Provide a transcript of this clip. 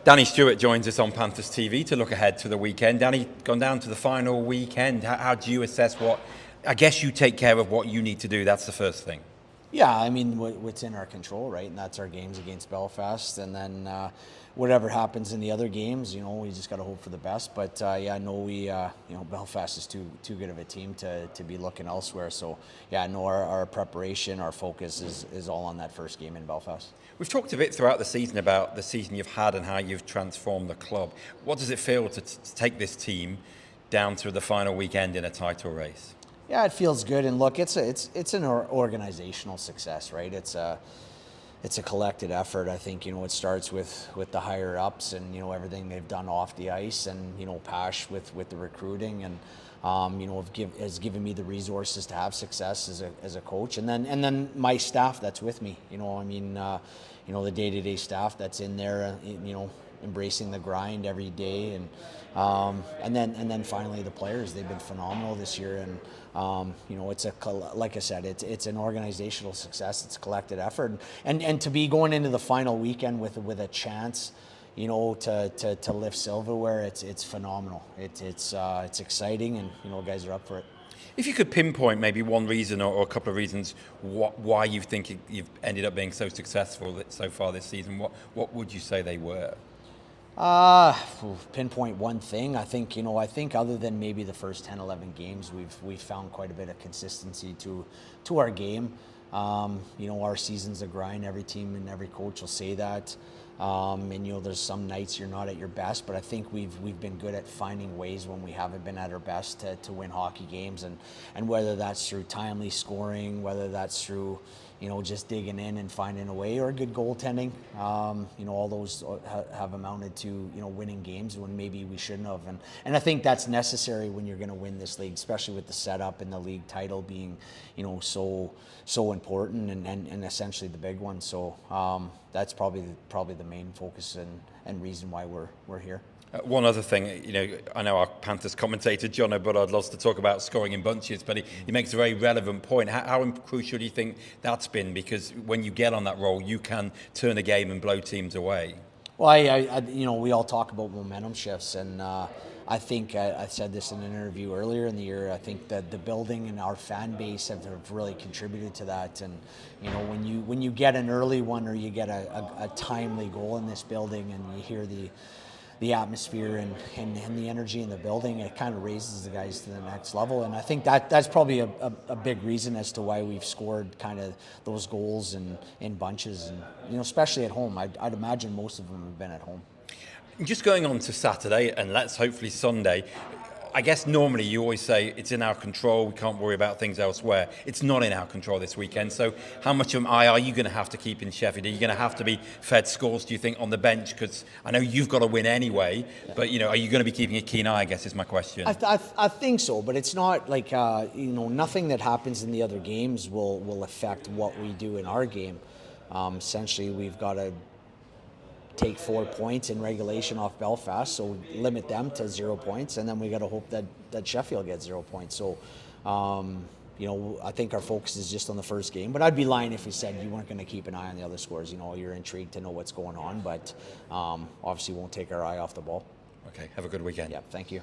Danny Stewart joins us on Panthers TV to look ahead to the weekend. Danny, gone down to the final weekend. How do you assess what, I guess you take care of what you need to do. That's the first thing. Yeah, I mean, what's in our control, right? And that's our games against Belfast. And then whatever happens in the other games, we just got to hope for the best. But yeah, I know Belfast is too good of a team to be looking elsewhere. So yeah, I know our preparation, our focus is all on that first game in Belfast. We've talked a bit throughout the season about the season you've had and how you've transformed the club. What does it feel to take this team down to the final weekend in a title race? Yeah, it feels good, and look, it's an organizational success, right? It's a collected effort. I think it starts with the higher ups and everything they've done off the ice, and Pash with the recruiting, and has given me the resources to have success as a coach, and then my staff that's with me. The day-to-day staff that's in there, embracing the grind every day, and then finally the players. They've been phenomenal this year, and like I said, it's an organizational success. It's a collected effort, and to be going into the final weekend with a chance, to lift silverware, it's phenomenal. It's exciting, and guys are up for it. If you could pinpoint maybe one reason or a couple of reasons why you think you've ended up being so successful so far this season, what would you say they were? Pinpoint one thing. I think other than maybe the first 10, 11 games, we've found quite a bit of consistency to our game. Our season's a grind. Every team and every coach will say that. There's some nights you're not at your best, but I think we've been good at finding ways when we haven't been at our best to win hockey games, and whether that's through timely scoring, whether that's through just digging in and finding a way, or good goaltending. All those have amounted to winning games when maybe we shouldn't have, and I think that's necessary when you're going to win this league, especially with the setup and the league title being so important and essentially the big one. So that's probably the main focus and reason why we're here. One other thing, I know our Panthers commentator, John O'Bullard, loves to talk about scoring in bunches, but he makes a very relevant point. How crucial do you think that's been? Because when you get on that roll, you can turn a game and blow teams away. Well, we all talk about momentum shifts, and I think I said this in an interview earlier in the year. I think that the building and our fan base have really contributed to that. And when you get an early one, or you get a timely goal in this building, and you hear the atmosphere and the energy in the building, it kind of raises the guys to the next level. And I think that's probably a big reason as to why we've scored kind of those goals in bunches, and especially at home. I'd imagine most of them have been at home. Just going on to Saturday, and let's hopefully Sunday, I guess normally you always say it's in our control, we can't worry about things elsewhere. It's not in our control this weekend. So how much of an eye are you going to have to keep in Sheffield? Are you going to have to be fed scores, do you think, on the bench? Because I know you've got to win anyway, but are you going to be keeping a keen eye, I guess is my question. I think so, but it's not like, nothing that happens in the other games will affect what we do in our game. Essentially, we've got to take 4 points in regulation off Belfast, so limit them to 0 points, and then we got to hope that Sheffield gets 0 points. So, I think our focus is just on the first game. But I'd be lying if we said you weren't going to keep an eye on the other scores. You're intrigued to know what's going on, but obviously won't take our eye off the ball. Okay, have a good weekend. Yeah, thank you.